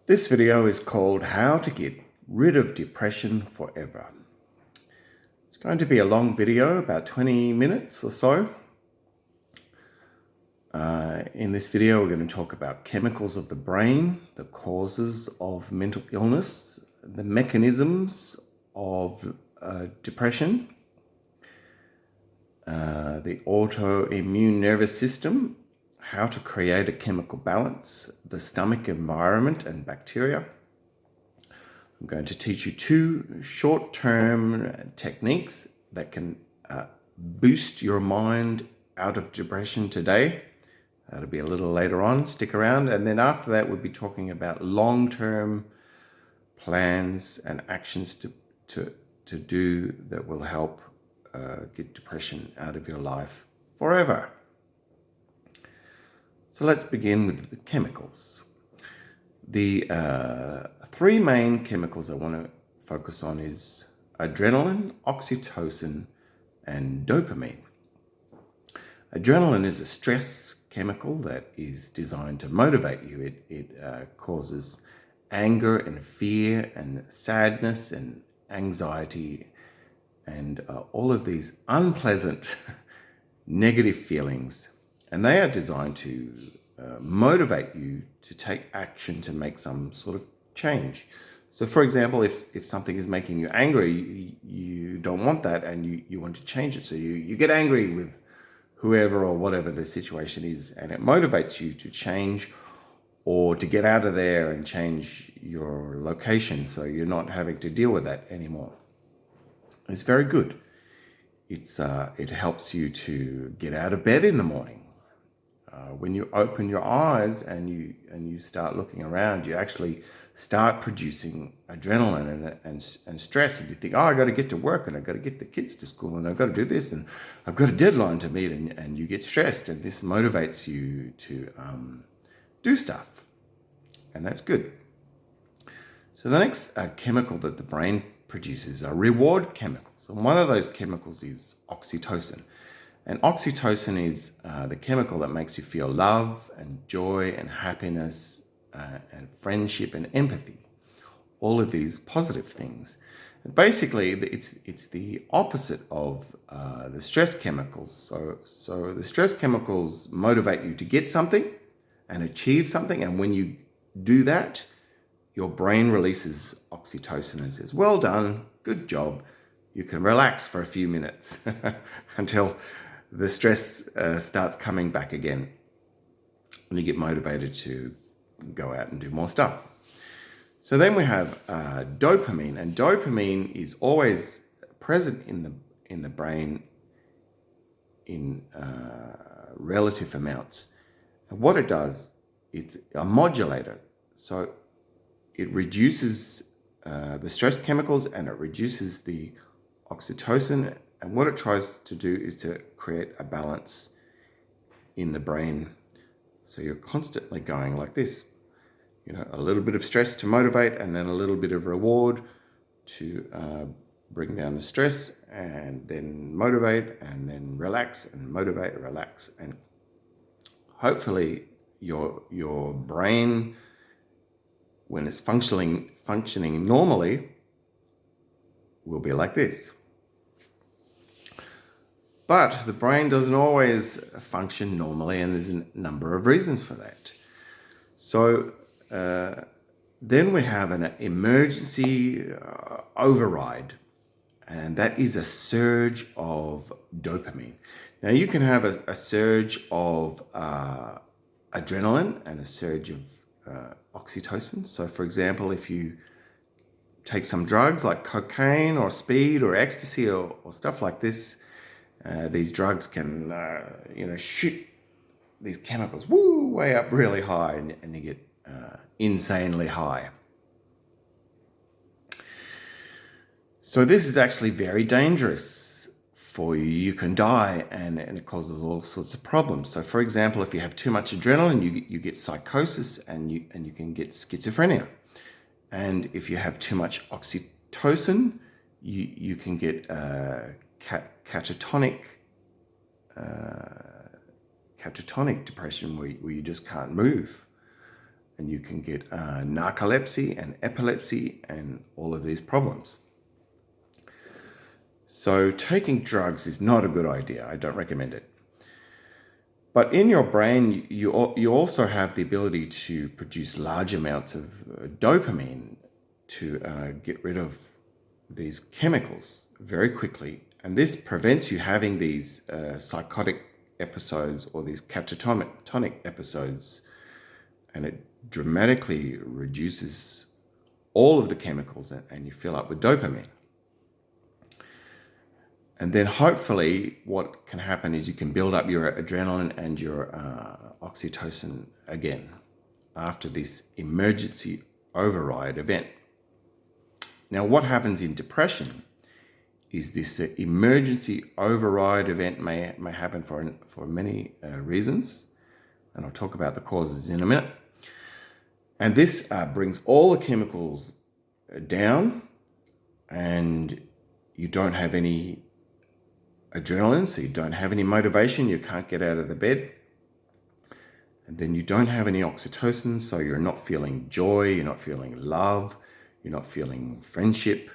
This video is called How to Get Rid of Depression Forever. It's going to be a long video, about 20 minutes or so. In this video, we're going to talk about chemicals of the brain, the causes of mental illness, the mechanisms of depression, the autoimmune nervous system, how to create a chemical balance, the stomach environment and bacteria. I'm going to teach you two short-term techniques that can boost your mind out of depression today. That'll be a little later on, stick around. And then after that, we'll be talking about long-term plans and actions to do that will help get depression out of your life forever. So let's begin with the chemicals. The three main chemicals I want to focus on is adrenaline, oxytocin, and dopamine. Adrenaline is a stress chemical that is designed to motivate you. It causes anger and fear and sadness and anxiety and all of these unpleasant negative feelings. And they are designed to motivate you to take action to make some sort of change. So for example, if something is making you angry, you don't want that and you want to change it. So you get angry with whoever or whatever the situation is, and it motivates you to change or to get out of there and change your location so you're not having to deal with that anymore. It's very good. It helps you to get out of bed in the morning. When you open your eyes and you start looking around, you actually start producing adrenaline and stress, and you think, oh, I got to get to work, and I got to get the kids to school, and I've got to do this, and I've got a deadline to meet, and you get stressed, and this motivates you to do stuff, and that's good. So the next chemical that the brain produces are reward chemicals, and one of those chemicals is oxytocin. And oxytocin is the chemical that makes you feel love and joy and happiness and friendship and empathy. All of these positive things. And basically, it's the opposite of the stress chemicals. So the stress chemicals motivate you to get something and achieve something. And when you do that, your brain releases oxytocin and says, well done, good job. You can relax for a few minutes until the stress starts coming back again and you get motivated to go out and do more stuff. So then we have dopamine, and dopamine is always present in the brain in relative amounts. And what it does, it's a modulator. So it reduces the stress chemicals and it reduces the oxytocin. And what it tries to do is to create a balance in the brain. So you're constantly going like this, a little bit of stress to motivate, and then a little bit of reward to bring down the stress, and then motivate, and then relax, and motivate, relax. And hopefully your brain, when it's functioning normally, will be like this. But the brain doesn't always function normally, and there's a number of reasons for that. So then we have an emergency override, and that is a surge of dopamine. Now you can have a surge of adrenaline and a surge of oxytocin. So for example, if you take some drugs like cocaine or speed or ecstasy or stuff like this, these drugs can, shoot these chemicals way up really high, and you get insanely high. So this is actually very dangerous for you. You can die, and it causes all sorts of problems. So for example, if you have too much adrenaline, you get psychosis, and you can get schizophrenia. And if you have too much oxytocin, you can get catatonic depression, where you just can't move, and you can get narcolepsy and epilepsy and all of these problems. So taking drugs is not a good idea. I don't recommend it. But in your brain, you also have the ability to produce large amounts of dopamine to get rid of these chemicals very quickly. And this prevents you having these psychotic episodes or these catatonic episodes. And it dramatically reduces all of the chemicals and you fill up with dopamine. And then hopefully what can happen is you can build up your adrenaline and your oxytocin again after this emergency override event. Now, what happens in depression is this emergency override event may happen for many reasons, and I'll talk about the causes in a minute. And this brings all the chemicals down, and you don't have any adrenaline, so you don't have any motivation, you can't get out of the bed. And then you don't have any oxytocin, so you're not feeling joy, you're not feeling love, you're not feeling friendship,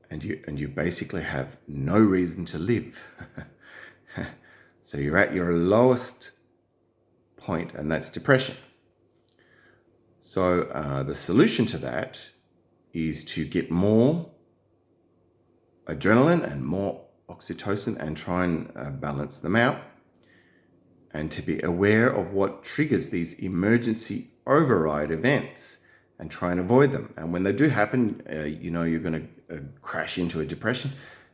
and you basically have no reason to live. So you're at your lowest point, and that's depression. So the solution to that is to get more adrenaline and more oxytocin and try and balance them out, and to be aware of what triggers these emergency override events and try and avoid them. And when they do happen, you're going to crash into a depression,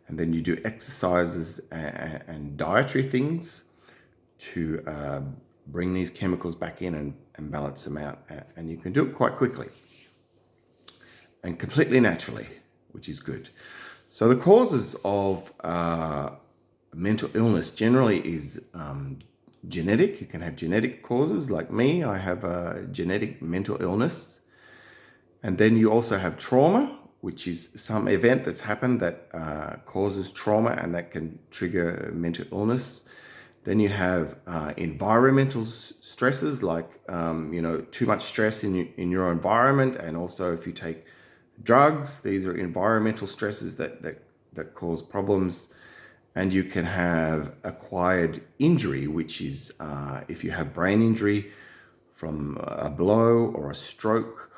and then you do exercises and dietary things to bring these chemicals back in and balance them out. And you can do it quite quickly and completely naturally, which is good. So the causes of mental illness generally is genetic. You can have genetic causes, like me. I have a genetic mental illness. And then you also have trauma, which is some event that's happened that causes trauma and that can trigger mental illness. Then you have environmental stresses, like too much stress in your environment, and also if you take drugs, these are environmental stresses that cause problems. And you can have acquired injury, which is if you have brain injury from a blow or a stroke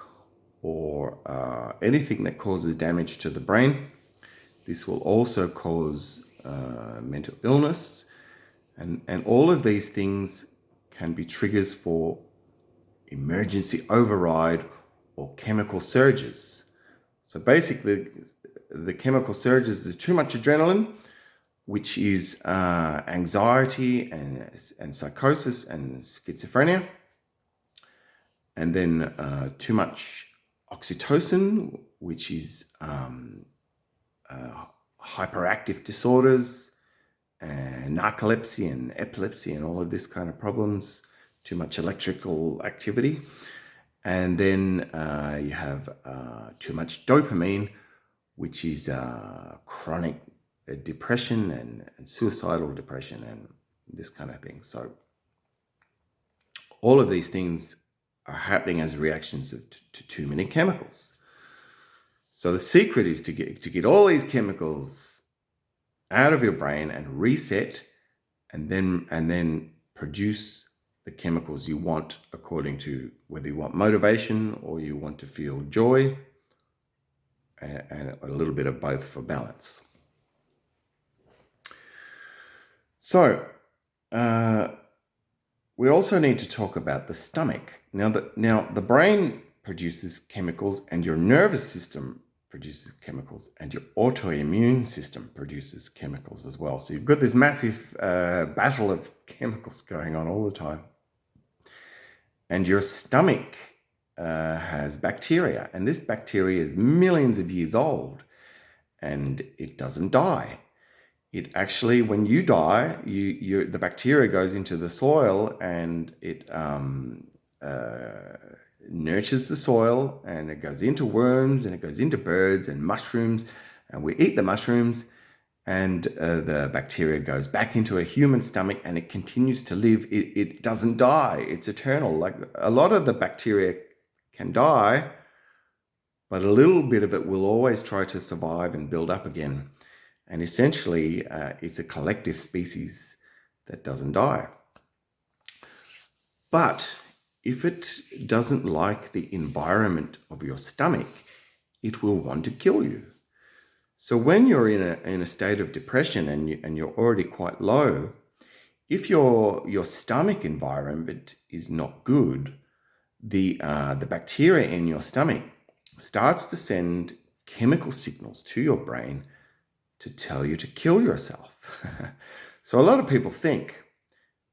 or anything that causes damage to the brain. This will also cause mental illness. And all of these things can be triggers for emergency override or chemical surges. So basically, the chemical surges is too much adrenaline, which is anxiety and psychosis and schizophrenia. And then too much oxytocin, which is hyperactive disorders, and narcolepsy and epilepsy and all of this kind of problems, too much electrical activity. And then you have too much dopamine, which is chronic depression and suicidal depression and this kind of thing. So all of these things are happening as reactions to too many chemicals. So the secret is to get all these chemicals out of your brain and reset, and then produce the chemicals you want according to whether you want motivation or you want to feel joy, and a little bit of both for balance. So we also need to talk about the stomach. Now the brain produces chemicals, and your nervous system produces chemicals, and your autoimmune system produces chemicals as well. So you've got this massive battle of chemicals going on all the time. And your stomach has bacteria, and this bacteria is millions of years old, and it doesn't die. It actually, when you die, the bacteria goes into the soil, and it nurtures the soil, and it goes into worms, and it goes into birds and mushrooms, and we eat the mushrooms, and the bacteria goes back into a human stomach, and it continues to live. It doesn't die. It's eternal. Like a lot of the bacteria can die, but a little bit of it will always try to survive and build up again. And essentially, it's a collective species that doesn't die. But if it doesn't like the environment of your stomach, it will want to kill you. So when you're in a state of depression and you're already quite low, if your stomach environment is not good, the bacteria in your stomach starts to send chemical signals to your brain to tell you to kill yourself. So a lot of people think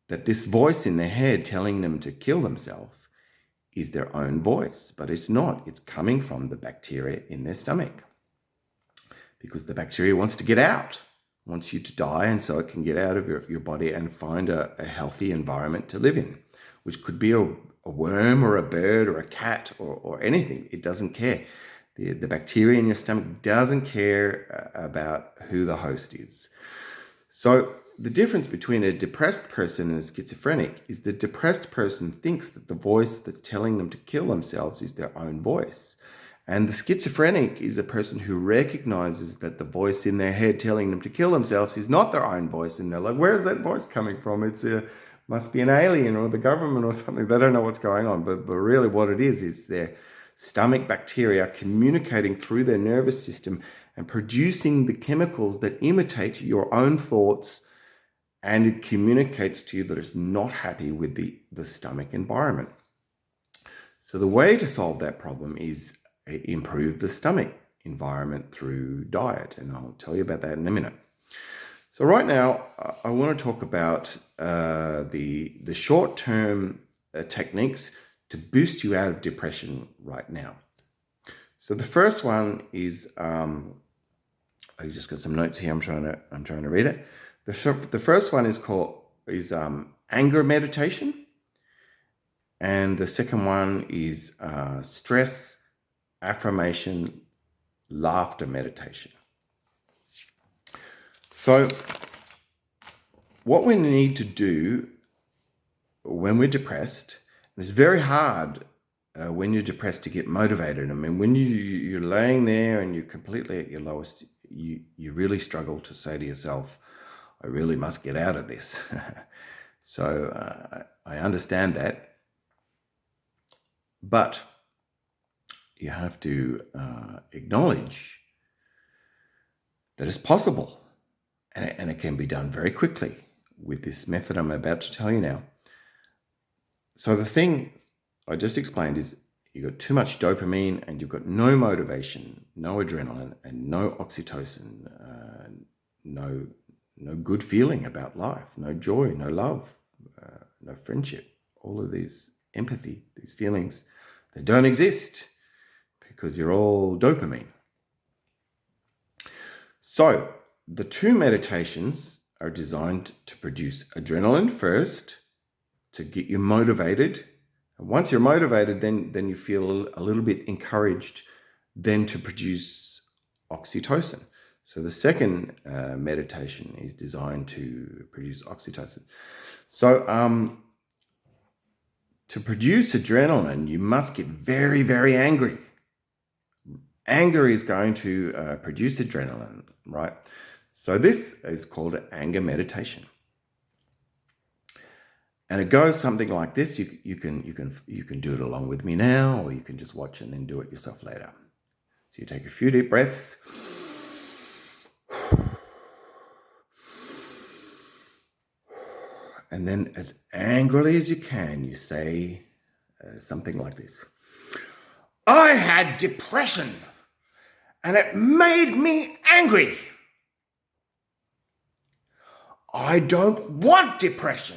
that this voice in their head telling them to kill themselves is their own voice, but it's not. It's coming from the bacteria in their stomach, because the bacteria wants to get out, wants you to die, and so it can get out of your body and find a healthy environment to live in, which could be a worm or a bird or a cat or anything. It doesn't care. The bacteria in your stomach doesn't care about who the host is. So the difference between a depressed person and a schizophrenic is the depressed person thinks that the voice that's telling them to kill themselves is their own voice. And the schizophrenic is a person who recognizes that the voice in their head telling them to kill themselves is not their own voice. And they're like, where's that voice coming from? Must be an alien or the government or something. They don't know what's going on. But really what it is their stomach bacteria communicating through their nervous system and producing the chemicals that imitate your own thoughts, and it communicates to you that it's not happy with the stomach environment. So the way to solve that problem is improve the stomach environment through diet, and I'll tell you about that in a minute. So right now, I want to talk about the short-term techniques to boost you out of depression right now. So the first one is, I just got some notes here. I'm trying to read it. The first one is anger meditation, and the second one is stress, affirmation, laughter meditation. So what we need to do when we're depressed, and it's very hard when you're depressed to get motivated. I mean, when you're laying there and you're completely at your lowest, you really struggle to say to yourself, I really must get out of this. So I understand that. But you have to acknowledge that it's possible. And it can be done very quickly with this method I'm about to tell you now. So the thing I just explained is you've got too much dopamine and you've got no motivation, no adrenaline, and no oxytocin, no good feeling about life, no joy, no love, no friendship. All of these empathy, these feelings, they don't exist because you're all dopamine. So the two meditations are designed to produce adrenaline first, to get you motivated. And once you're motivated, then you feel a little bit encouraged then to produce oxytocin. So the second meditation is designed to produce oxytocin. So to produce adrenaline, you must get very, very angry. Anger is going to produce adrenaline, right? So this is called anger meditation. And it goes something like this. You can do it along with me now, or you can just watch and then do it yourself later. So you take a few deep breaths. And then as angrily as you can, you say something like this. I had depression and it made me angry. I don't want depression.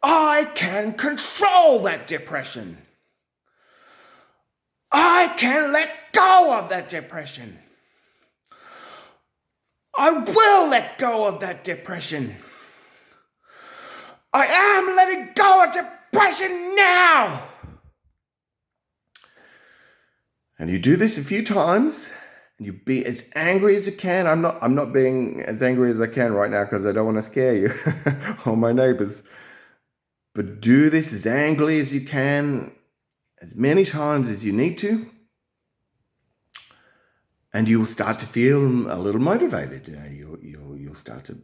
I can control that depression. I can let go of that depression. I will let go of that depression. I am letting go of depression now. And you do this a few times, and you be as angry as you can. I'm not being as angry as I can right now because I don't want to scare you or my neighbors. But do this as angrily as you can, as many times as you need to, and you will start to feel a little motivated. You'll start to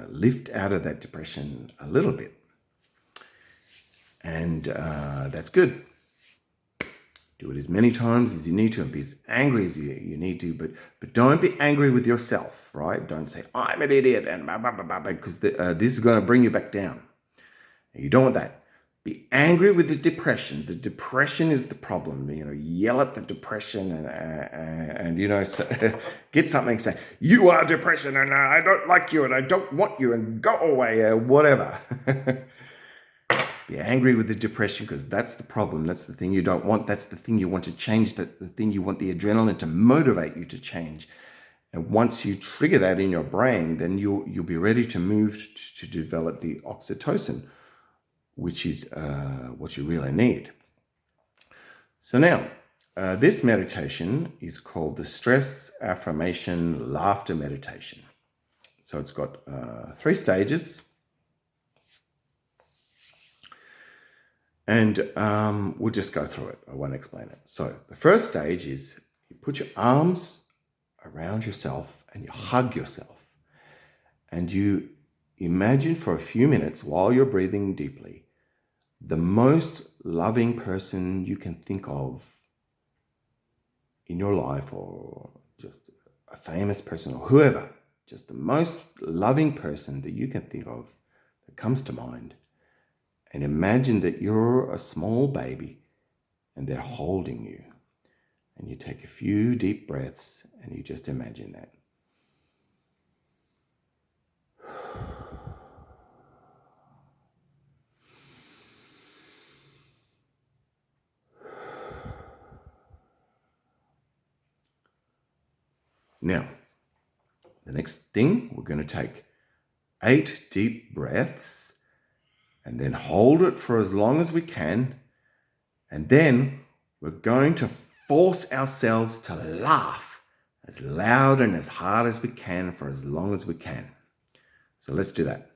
lift out of that depression a little bit. And that's good. Do it as many times as you need to and be as angry as you need to, but don't be angry with yourself, right? Don't say, I'm an idiot, and blah, blah, blah, blah, because this is going to bring you back down. You don't want that. Be angry with the depression. The depression is the problem. Yell at the depression and get something, say, you are depression, and I don't like you, and I don't want you, and go away, whatever. Be angry with the depression, because that's the problem. That's the thing you don't want. That's the thing you want to change. That's the thing you want the adrenaline to motivate you to change. And once you trigger that in your brain, then you'll be ready to move to develop the oxytocin, which is what you really need. So now, this meditation is called the Stress Affirmation Laughter Meditation. So it's got 3 stages. And we'll just go through it. I won't explain it. So the first stage is you put your arms around yourself and you hug yourself. And you imagine for a few minutes while you're breathing deeply, the most loving person you can think of in your life, or just a famous person or whoever, just the most loving person that you can think of that comes to mind. And imagine that you're a small baby and they're holding you. And you take a few deep breaths and you just imagine that. Now, the next thing, we're going to take 8 deep breaths and then hold it for as long as we can. And then we're going to force ourselves to laugh as loud and as hard as we can for as long as we can. So let's do that.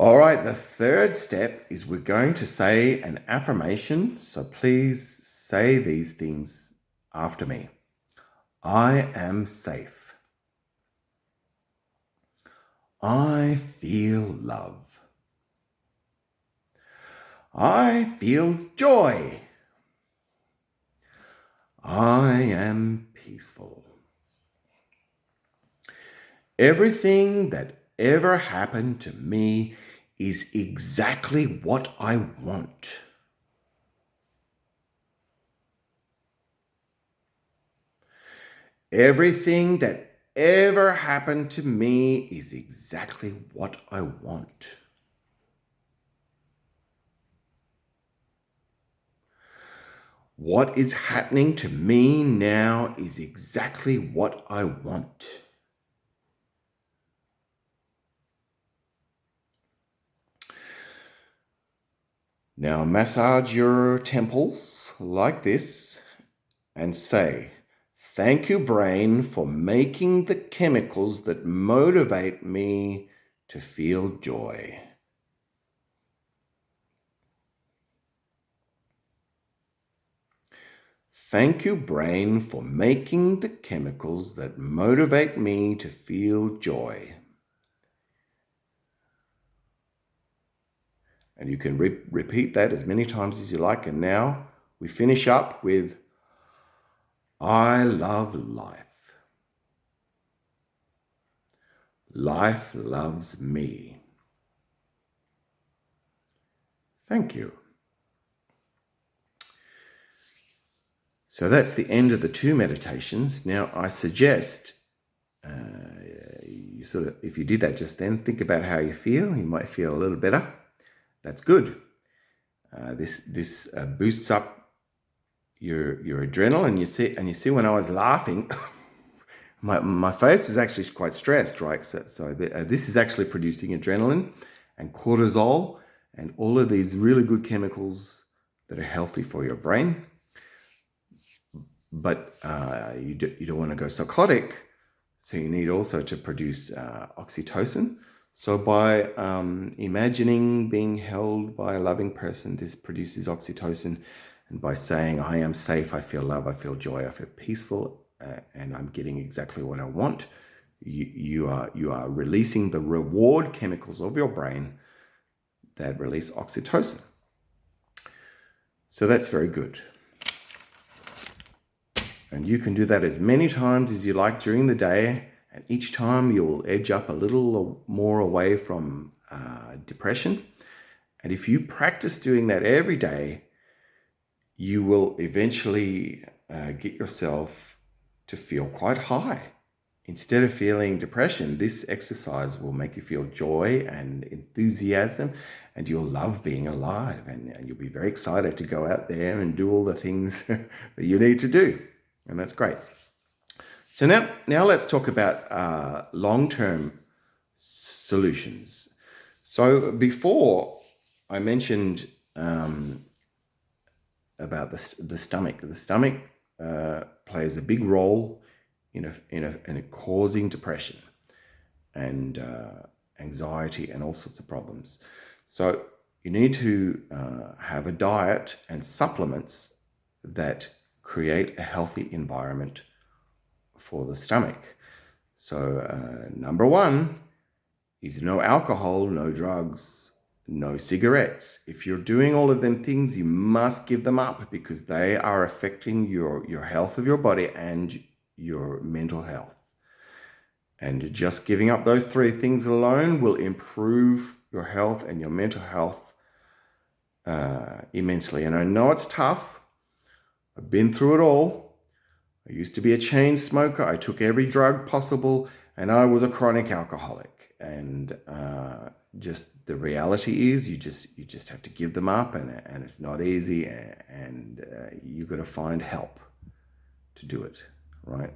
All right, the third step is we're going to say an affirmation. So please say these things after me. I am safe. I feel love. I feel joy. I am peaceful. Everything that ever happened to me is exactly what I want. Everything that ever happened to me is exactly what I want. What is happening to me now is exactly what I want. Now massage your temples like this and say, thank you, brain, for making the chemicals that motivate me to feel joy. Thank you, brain, for making the chemicals that motivate me to feel joy. And you can repeat that as many times as you like. And now we finish up with I love life. Life loves me. Thank you. So that's the end of the 2 meditations. Now I suggest you sort of, if you did that just then, think about how you feel. You might feel a little better. That's good. This boosts up your adrenaline. You see when I was laughing, my face was actually quite stressed, right? So this is actually producing adrenaline and cortisol and all of these really good chemicals that are healthy for your brain. But you don't want to go psychotic, so you need also to produce oxytocin. So by imagining being held by a loving person, this produces oxytocin. And by saying, I am safe, I feel love, I feel joy, I feel peaceful, and I'm getting exactly what I want, you are releasing the reward chemicals of your brain that release oxytocin. So that's very good. And you can do that as many times as you like during the day. And each time you will edge up a little more away from depression. And if you practice doing that every day, you will eventually get yourself to feel quite high. Instead of feeling depression, this exercise will make you feel joy and enthusiasm, and you'll love being alive. And you'll be very excited to go out there and do all the things that you need to do. And that's great. So now let's talk about long-term solutions. So before I mentioned about the stomach. The stomach plays a big role in causing depression and anxiety and all sorts of problems. So you need to have a diet and supplements that create a healthy environment for the stomach. So number 1 is no alcohol, no drugs, no cigarettes. If you're doing all of them things, you must give them up because they are affecting your health of your body and your mental health. And just giving up those 3 things alone will improve your health and your mental health immensely. And I know it's tough. I've been through it all. I used to be a chain smoker. I took every drug possible, and I was a chronic alcoholic. And just the reality is, you just have to give them up, and it's not easy. And you got to find help to do it, right?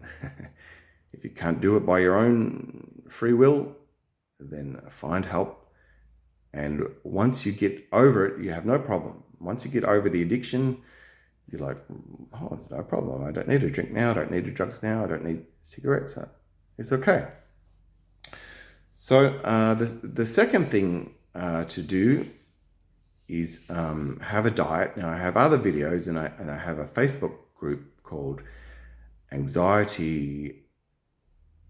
If you can't do it by your own free will, then find help. And once you get over it, you have no problem. Once you get over the addiction, you're like, oh, it's no problem. I don't need to drink now. I don't need drugs now. I don't need cigarettes. It's okay. So the second thing to do is have a diet. Now I have other videos, and I have a Facebook group called Anxiety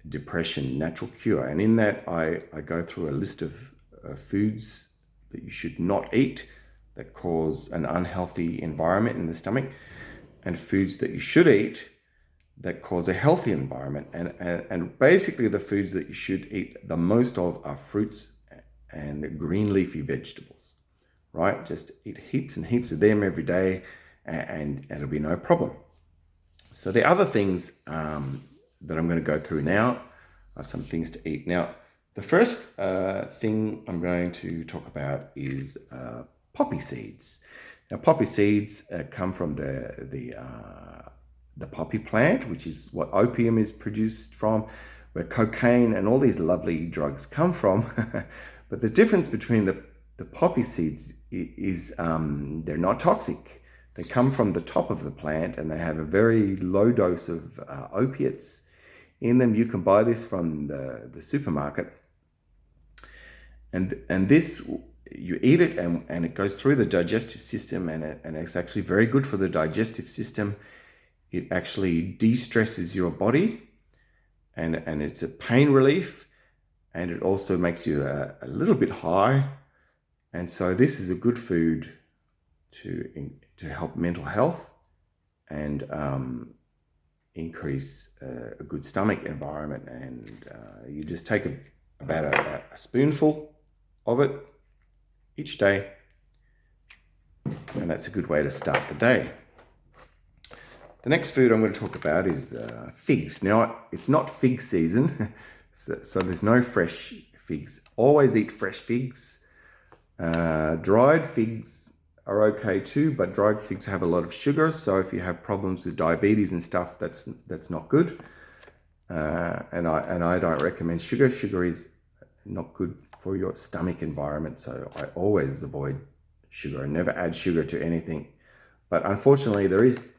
Depression Natural Cure, and in that I go through a list of foods that you should not eat that cause an unhealthy environment in the stomach, and foods that you should eat that cause a healthy environment. And basically the foods that you should eat the most of are fruits and green leafy vegetables, right? Just eat heaps and heaps of them every day, and it'll be no problem. So the other things that I'm going to go through now are some things to eat. Now, the first thing I'm going to talk about is poppy seeds. Now, poppy seeds come from the poppy plant, which is what opium is produced from, where cocaine and all these lovely drugs come from. But the difference between the poppy seeds is they're not toxic. They come from the top of the plant, and they have a very low dose of opiates in them. You can buy this from the supermarket. And this, you eat it and it goes through the digestive system, and it's actually very good for the digestive system. It actually de-stresses your body, and it's a pain relief, and it also makes you a little bit high. And so this is a good food to help mental health and increase a good stomach environment. And you just take about a spoonful of it each day, and that's a good way to start the day. The next food I'm going to talk about is figs. Now, it's not fig season, so there's no fresh figs. Always eat fresh figs. Dried figs are okay too, but dried figs have a lot of sugar, so if you have problems with diabetes and stuff, that's not good. And I don't recommend sugar. Sugar is not good for your stomach environment, so I always avoid sugar. I never add sugar to anything. But unfortunately, there is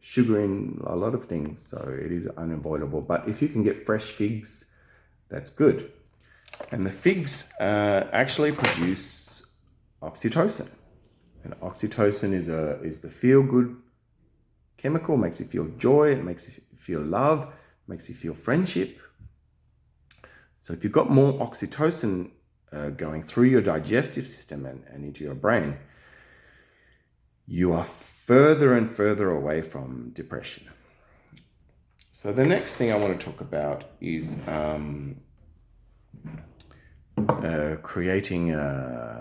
sugar in a lot of things, so it is unavoidable. But if you can get fresh figs, that's good. And the figs actually produce oxytocin. And oxytocin is the feel-good chemical. Makes you feel joy, it makes you feel love, makes you feel friendship. So if you've got more oxytocin going through your digestive system and into your brain, you are further and further away from depression. So the next thing I want to talk about is creating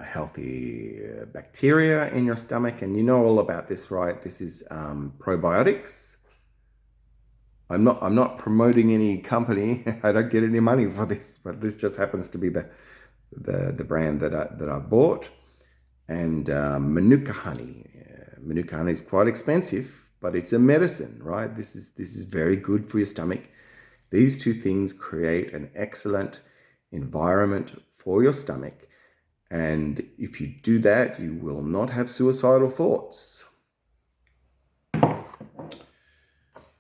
healthy bacteria in your stomach. And you know all about this, right? This is probiotics. I'm not promoting any company. I don't get any money for this, but this just happens to be the brand that I bought. And Manuka honey. Manuka honey is quite expensive, but it's a medicine, right? This is very good for your stomach. These two things create an excellent environment for your stomach, and if you do that, you will not have suicidal thoughts.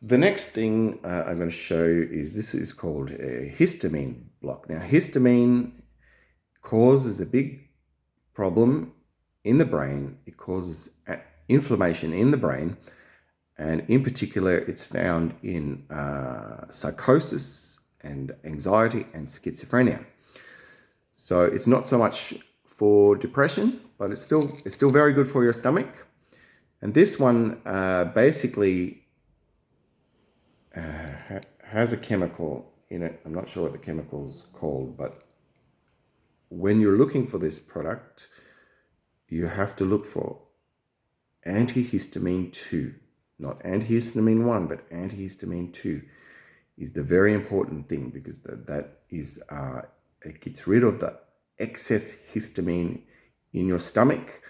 The next thing I'm going to show you is this is called a histamine block. Now, histamine causes a big problem in the brain. It causes inflammation in the brain, and in particular, it's found in psychosis and anxiety and schizophrenia. So it's not so much for depression, but it's still very good for your stomach. And this one basically has a chemical in it. I'm not sure what the chemical's called, but when you're looking for this product, you have to look for antihistamine 2, not antihistamine 1, but antihistamine 2 is the very important thing, because that is it gets rid of the excess histamine in your stomach,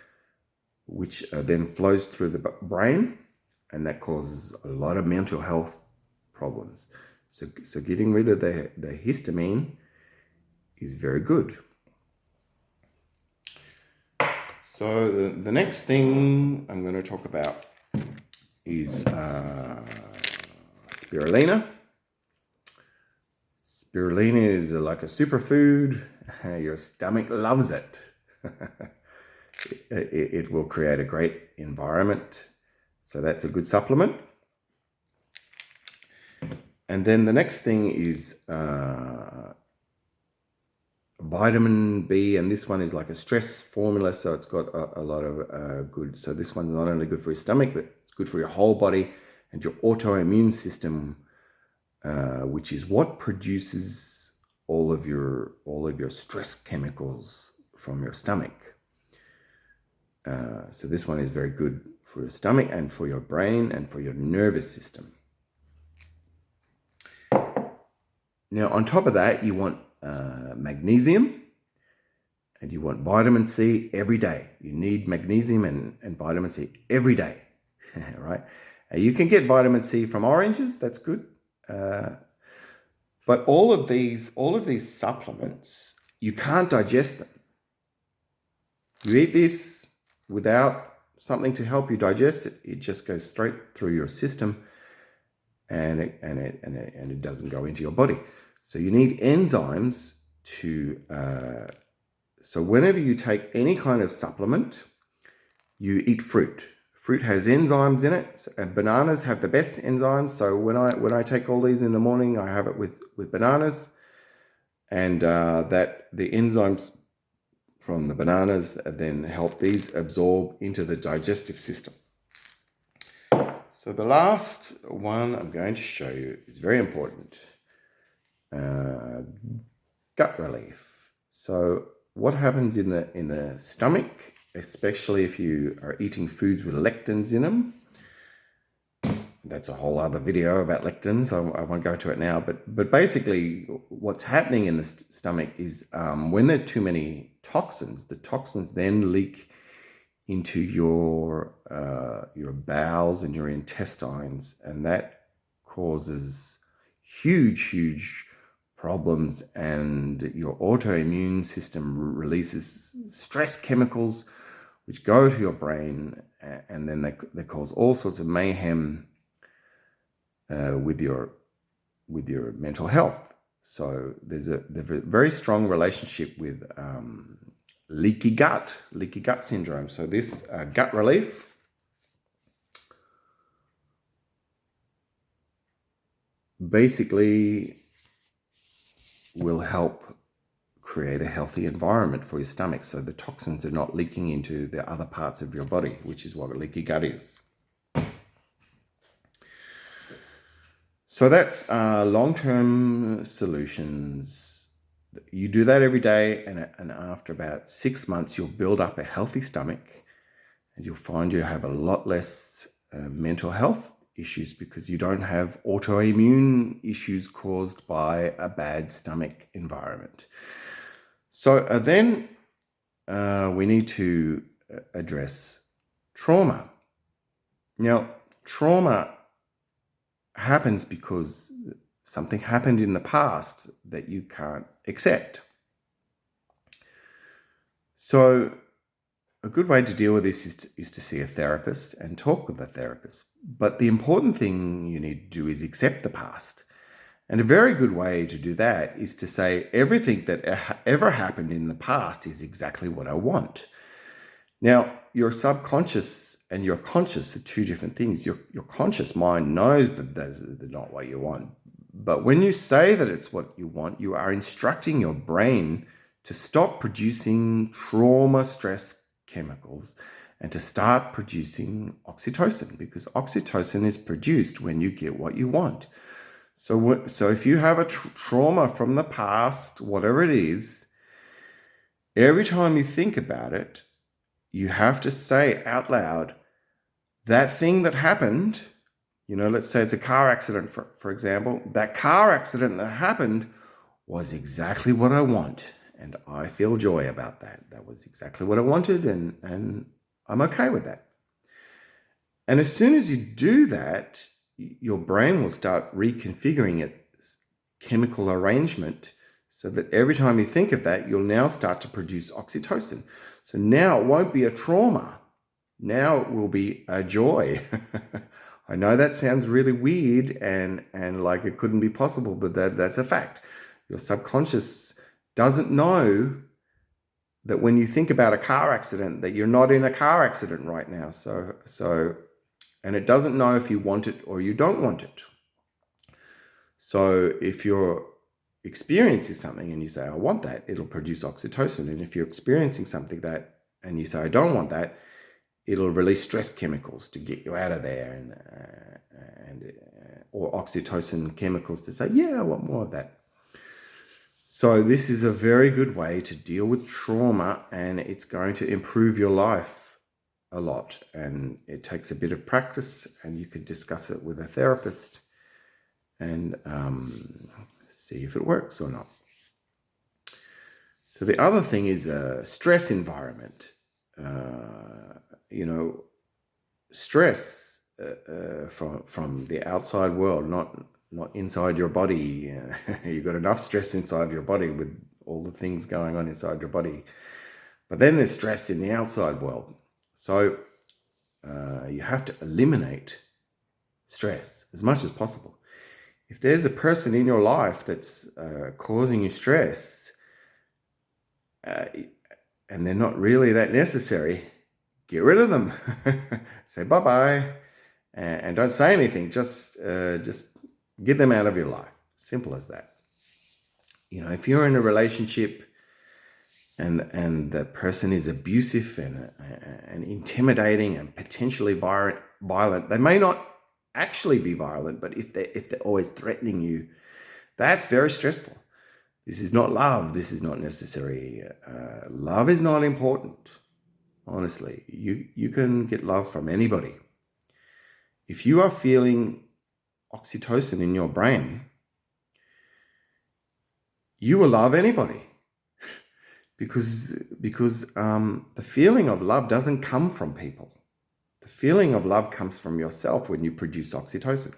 which then flows through the brain, and that causes a lot of mental health problems. So getting rid of the histamine is very good. So the next thing I'm going to talk about is spirulina. Spirulina is like a superfood. Your stomach loves it. It will create a great environment. So that's a good supplement. And then the next thing is vitamin B, and this one is like a stress formula, so it's got a lot of good. So this one's not only good for your stomach, but it's good for your whole body and your autoimmune system, which is what produces all of your stress chemicals from your stomach. So this one is very good for your stomach and for your brain and for your nervous system. Now, on top of that, you want magnesium, and you want vitamin C every day. You need magnesium and vitamin C every day, right? You can get vitamin C from oranges. That's good. But all of these supplements, you can't digest them. You eat this without something to help you digest it. It just goes straight through your system, and it doesn't go into your body. So you need enzymes to. So whenever you take any kind of supplement, you eat fruit. Fruit has enzymes in it, and bananas have the best enzymes. So when I take all these in the morning, I have it with bananas, and that the enzymes from the bananas then help these absorb into the digestive system. So the last one I'm going to show you is very important. Gut relief. So what happens in the stomach, especially if you are eating foods with lectins in them? That's a whole other video about lectins. I won't go into it now, but basically what's happening in the stomach is when there's too many toxins, the toxins then leak into your bowels and your intestines, and that causes huge problems, and your autoimmune system releases stress chemicals which go to your brain, and then they cause all sorts of mayhem with your mental health. So there's a very strong relationship with leaky gut syndrome. So this gut relief basically will help create a healthy environment for your stomach, so the toxins are not leaking into the other parts of your body, which is what a leaky gut is. So that's long-term solutions. You do that every day, and after about 6 months, you'll build up a healthy stomach, and you'll find you have a lot less mental health issues because you don't have autoimmune issues caused by a bad stomach environment. So then we need to address trauma. Now, trauma happens because something happened in the past that you can't accept. So a good way to deal with this is to see a therapist and talk with the therapist. But the important thing you need to do is accept the past. And a very good way to do that is to say everything that ever happened in the past is exactly what I want. Now, your subconscious and your conscious are two different things. Your conscious mind knows that that's not what you want. But when you say that it's what you want, you are instructing your brain to stop producing trauma stress chemicals and to start producing oxytocin, because oxytocin is produced when you get what you want. So if you have a trauma from the past, whatever it is, every time you think about it, you have to say out loud, that thing that happened, let's say it's a car accident, for example, that car accident that happened was exactly what I want. And I feel joy about that. That was exactly what I wanted, and I'm okay with that. And as soon as you do that, your brain will start reconfiguring its chemical arrangement so that every time you think of that, you'll now start to produce oxytocin. So now it won't be a trauma. Now it will be a joy. I know that sounds really weird and like it couldn't be possible, but that's a fact. Your subconscious doesn't know that when you think about a car accident, that you're not in a car accident right now. And it doesn't know if you want it or you don't want it. So if you're experiencing something and you say, I want that, it'll produce oxytocin. And if you're experiencing something and you say, I don't want that, it'll release stress chemicals to get you out of there, or oxytocin chemicals to say, yeah, I want more of that. So this is a very good way to deal with trauma, and it's going to improve your life a lot. And it takes a bit of practice, and you can discuss it with a therapist and see if it works or not. So the other thing is a stress environment. Stress from the outside world, not inside your body. You've got enough stress inside your body with all the things going on inside your body. But then there's stress in the outside world. So you have to eliminate stress as much as possible. If there's a person in your life that's causing you stress, and they're not really that necessary, get rid of them. Say bye-bye, and don't say anything. Just get them out of your life. Simple as that. You know, if you're in a relationship and the person is abusive and intimidating and potentially violent, they may not actually be violent, but if they're always threatening you, that's very stressful. This is not love. This is not necessary. Love is not important. Honestly, you can get love from anybody. If you are feeling oxytocin in your brain, you will love anybody. Because the feeling of love doesn't come from people. The feeling of love comes from yourself when you produce oxytocin.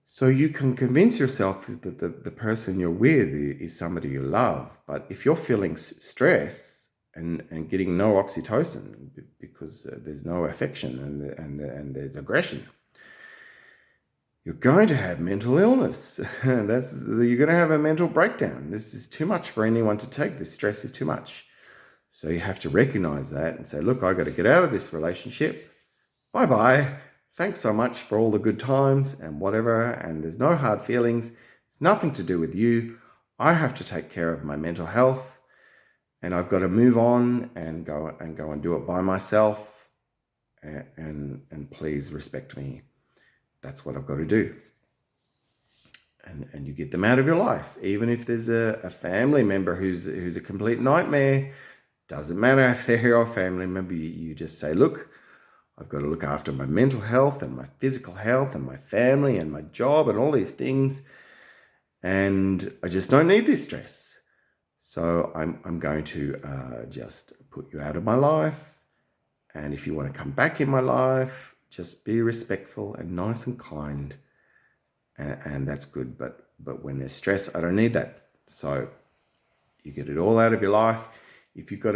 So you can convince yourself that the person you're with is somebody you love. But if you're feeling stress and getting no oxytocin because there's no affection and there's aggression, you're going to have mental illness. You're going to have a mental breakdown. This is too much for anyone to take. This stress is too much. So you have to recognize that and say, look, I got to get out of this relationship. Bye-bye. Thanks so much for all the good times and whatever. And there's no hard feelings. It's nothing to do with you. I have to take care of my mental health, and I've got to move on and go and do it by myself. And please respect me. That's what I've got to do. And you get them out of your life. Even if there's a family member who's a complete nightmare, doesn't matter if they're your family member, you just say, look, I've got to look after my mental health and my physical health and my family and my job and all these things. And I just don't need this stress. So I'm going to just put you out of my life. And if you want to come back in my life, just be respectful and nice and kind, and that's good. But when there's stress, I don't need that. So you get it all out of your life. If you've got a